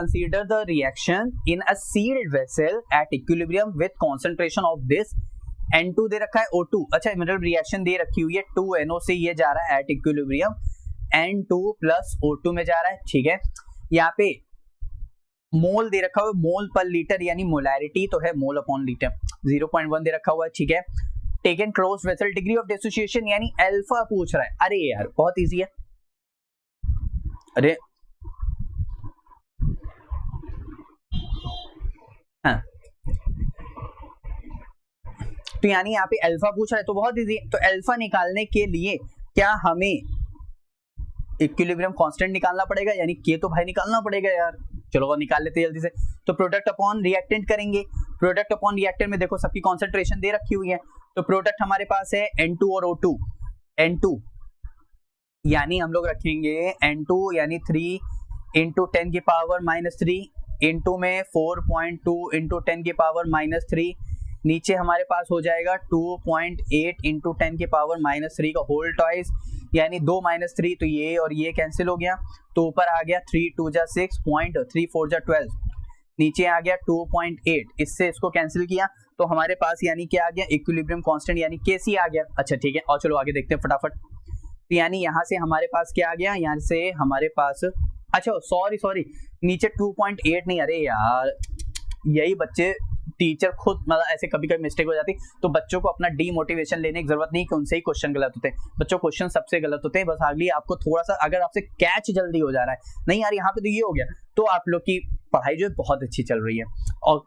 Consider the reaction in a sealed vessel at equilibrium with concentration of this N2 दे रखा है O2, अच्छा मतलब reaction दे रखी हुई है 2NO से ये जा रहा है at equilibrium N2 plus O2 में जा रहा है, ठीक है। यहाँ पे मोल दे रखा हुआ है, मोल पर लीटर यानी मोलैरिटी तो है मोल अपॉन लीटर, 0.1 दे रखा हुआ है, ठीक है। Taken close vessel, degree of dissociation यानी अल्फा पूछ रहा है। अरे यार बहुत इजी है, अरे हाँ तो यानी यहाँ पे अल्फा पूछ रहा है तो बहुत इजी है। तो अल्फा निकालने के लिए क्या हमें इक्विलिब्रियम कांस्टेंट निकालना पड़ेगा, यानी के तो भाई निकालना पड़ेगा यार। चलो निकाल लेते हैं जल्दी से। तो प्रोडक्ट अपॉन रिएक्टेंट करेंगे, प्रोडक्ट अपॉन रिएक्टेंट में देखो सबकी कॉन्सेंट्रेशन दे रखी हुई है, तो प्रोडक्ट हमारे पास है N2 और O2। N2 यानी हम लोग रखेंगे N2 यानी 3 इंटू 10 की पावर -3 इंटू में 4.2 इंटू 10 की पावर -3, नीचे हमारे पास हो जाएगा 2.8 इंटू 10 की पावर -3 का होल ट्वाइस, यानी 2 -3 तो ये और ये कैंसिल हो गया, तो ऊपर आ गया 3 2 जा 6 3 4 जा 12, नीचे आ गया 2.8, इससे इसको कैंसिल किया तो हमारे पास यानी क्या आ गया इक्विलिब्रियम कांस्टेंट यानी Kc आ गया। अच्छा ठीक है, और चलो आगे देखते हैं फटाफट। तो यानी यहाँ से हमारे पास क्या आ गया, यहाँ से हमारे पास अच्छा सॉरी नीचे 2.8 नहीं, अरे यार यही बच्चे टीचर खुद मतलब ऐसे कभी कभी मिस्टेक हो जाती, तो बच्चों को अपना डीमोटिवेशन लेने की जरूरत नहीं कि उनसे ही क्वेश्चन गलत होते हैं। बच्चों क्वेश्चन सबसे गलत होते हैं, बस आगे आपको थोड़ा सा अगर आपसे कैच जल्दी हो जा रहा है, नहीं यार यहाँ पे तो ये हो गया, तो आप लोग की पढ़ाई जो है बहुत अच्छी चल रही है। और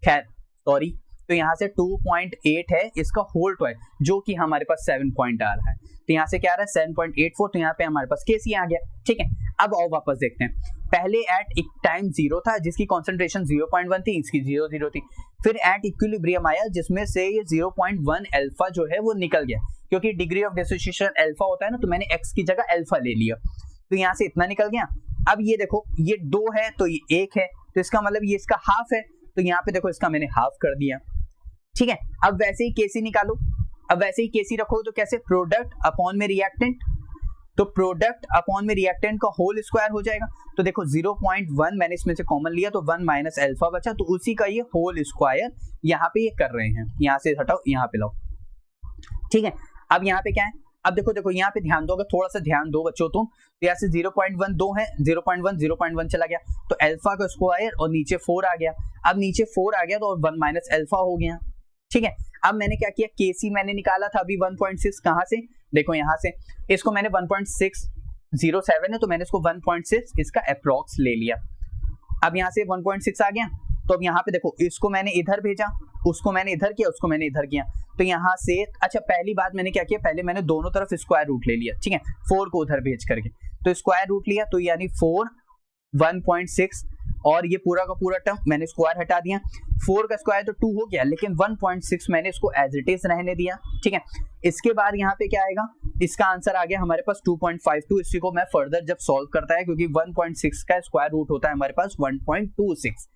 खैर सॉरी, तो यहाँ से 2.8 है इसका होल ट्वाइस जो कि हमारे पास 7 पॉइंट आ रहा है, तो यहाँ से क्या आ रहा है 7.84, तो यहाँ पे हमारे पास Kc आ गया, ठीक है। अब और वापस देखते हैं, पहले एट एक टाइम 0 था जिसकी कॉन्सेंट्रेशन 0.1 थी, इसकी 0 थी, फिर एट इक्विलिब्रियम आया जिसमें से ये 0.1 अल्फा जो है वो निकल गया, क्योंकि डिग्री ऑफ डिसोसिएशन अल्फा होता है ना, तो मैंने x की जगह अल्फा ले लिया, तो यहाँ से इतना निकल गया। अब ये देखो ये 2 है तो ये 1 है, तो इसका मतलब ये इसका हाफ है, तो यहाँ पे देखो इसका मैंने हाफ कर दिया, ठीक है। अब वैसे ही Kc निकालो, अब वैसे ही Kc रखो तो कैसे, प्रोडक्ट अपॉन में रिएक्टेंट, तो प्रोडक्ट अपॉन में रिएक्टेंट का होल स्क्वायर हो जाएगा, तो देखो 0.1 मैंने इसमें से कॉमन लिया तो 1 माइनस अल्फा बचा, तो उसी का ये होल स्क्वायर यहाँ पे ये कर रहे हैं, यहाँ से हटाओ यहाँ पे लाओ, ठीक है। अब यहाँ पे क्या है, अब देखो यहाँ पे ध्यान दो, अगर थोड़ा सा ध्यान दो बच्चों तुम, तो यहाँ से 0.1 2 है, 0.1 चला गया तो अल्फा का स्क्वायर और नीचे 4 आ गया, अब नीचे 4 आ गया तो 1 माइनस अल्फा हो गया, ठीक है। अब मैंने क्या किया, Kc मैंने निकाला था अभी 1.6, कहाँ से, देखो यहाँ से, इसको मैंने 1.607 है तो मैंने इसको 1.6 इसका अप्रॉक्स ले लिया। अब यहाँ से 1.6 आ गया, तो अब यहाँ पे देखो इसको मैंने इधर भेजा, उसको मैंने इधर किया, उसको मैंने इधर किया, तो यहाँ से अच्छा पहली बात मैंने क्या किया, पहले मैंने दोनों तरफ स्क्वायर रूट ले लिया, ठीक है, 4 को उधर भेज करके, तो स्क्वायर रूट लिया, तो यानी 4 1.6 और ये पूरा का पूरा टर्म मैंने स्क्वायर हटा दिया, 4 का स्क्वायर तो 2 हो गया, लेकिन 1.6 मैंने इसको एज इट इज रहने दिया, ठीक है। इसके बाद यहाँ पे क्या आएगा, इसका आंसर आ गया हमारे पास 2.52, इसी को मैं फर्दर जब सॉल्व करता है, क्योंकि 1.6 का स्क्वायर रूट होता है हमारे पास 1.26,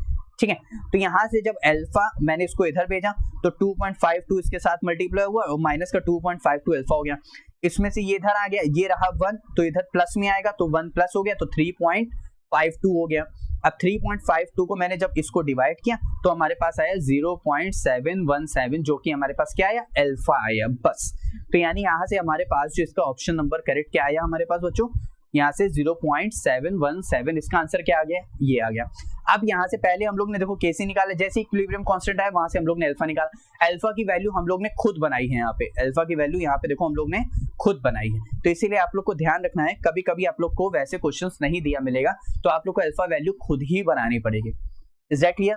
ठीक है। तो यहाँ से जब अल्फा मैंने इसको इधर भेजा तो 2.52 इसके साथ मल्टीप्लाई हुआ और माइनस का 2.52 अल्फा हो गया, इसमें से ये इधर आ गया, ये रहा 1 तो इधर प्लस में आएगा, तो 1 प्लस हो गया तो 3.52 हो गया। अब 3.52 को मैंने जब इसको डिवाइड किया तो हमारे पास आया 0.717, जो कि हमारे पास क्या आया, अल्फा आया, बस। तो यानी यहाँ से हमारे पास जो इसका ऑप्शन नंबर करेक्ट क्या आया हमारे पास बच्चों, यहाँ से 0.717 इसका आंसर क्या आ गया, ये आ गया। अब यहाँ से पहले हम लोग ने देखो Kc निकाला, जैसे इक्विलिब्रियम कांस्टेंट आया वहां से हम लोग ने अल्फा निकाला, अल्फा की वैल्यू हम लोग ने खुद बनाई है, यहाँ पे अल्फा की वैल्यू यहाँ पे देखो हम लोग ने खुद बनाई है, तो इसीलिए आप लोग को ध्यान रखना है, कभी कभी आप लोग को वैसे क्वेश्चंस नहीं दिया मिलेगा तो आप लोग को अल्फा वैल्यू खुद ही बनानी पड़ेगी। Is that clear?